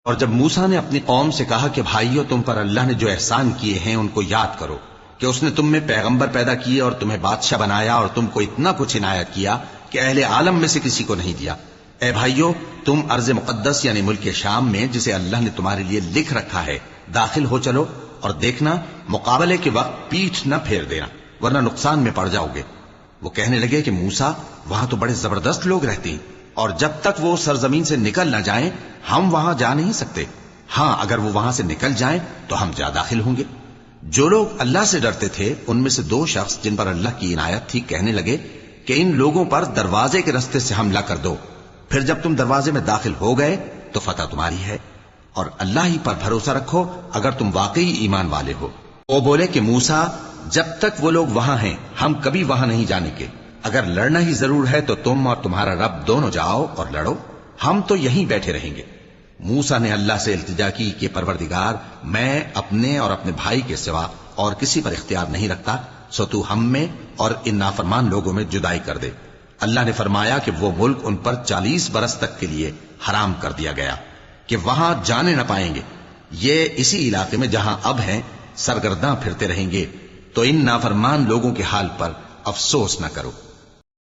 اور جب موسیٰ نے اپنی قوم سے کہا کہ بھائیو، تم پر اللہ نے جو احسان کیے ہیں ان کو یاد کرو، کہ اس نے تم میں پیغمبر پیدا کیے اور تمہیں بادشاہ بنایا اور تم کو اتنا کچھ عنایت کیا کہ اہل عالم میں سے کسی کو نہیں دیا۔ اے بھائیو، تم ارض مقدس یعنی ملک شام میں، جسے اللہ نے تمہارے لیے لکھ رکھا ہے، داخل ہو چلو، اور دیکھنا مقابلے کے وقت پیٹھ نہ پھیر دینا، ورنہ نقصان میں پڑ جاؤ گے۔ وہ کہنے لگے کہ موسیٰ، وہاں تو بڑے زبردست لوگ رہتے ہیں، اور جب تک وہ سرزمین سے نکل نہ جائیں ہم وہاں جا نہیں سکتے۔ ہاں، اگر وہ وہاں سے نکل جائیں تو ہم جا داخل ہوں گے۔ جو لوگ اللہ سے ڈرتے تھے ان میں سے 2 شخص جن پر اللہ کی عنایت تھی کہنے لگے کہ ان لوگوں پر دروازے کے رستے سے حملہ کر دو، پھر جب تم دروازے میں داخل ہو گئے تو فتح تمہاری ہے، اور اللہ ہی پر بھروسہ رکھو اگر تم واقعی ایمان والے ہو۔ وہ بولے کہ موسیٰ، جب تک وہ لوگ وہاں ہیں ہم کبھی وہاں نہیں جانے کے، اگر لڑنا ہی ضرور ہے تو تم اور تمہارا رب دونوں جاؤ اور لڑو، ہم تو یہیں بیٹھے رہیں گے۔ موسیٰ نے اللہ سے التجا کی کہ پروردگار، میں اپنے اور اپنے بھائی کے سوا اور کسی پر اختیار نہیں رکھتا، سو تو ہم میں اور ان نافرمان لوگوں میں جدائی کر دے۔ اللہ نے فرمایا کہ وہ ملک ان پر 40 برس تک کے لیے حرام کر دیا گیا کہ وہاں جانے نہ پائیں گے۔ یہ اسی علاقے میں جہاں اب ہیں سرگرداں پھرتے رہیں گے، تو ان نافرمان لوگوں کے حال پر افسوس نہ کرو۔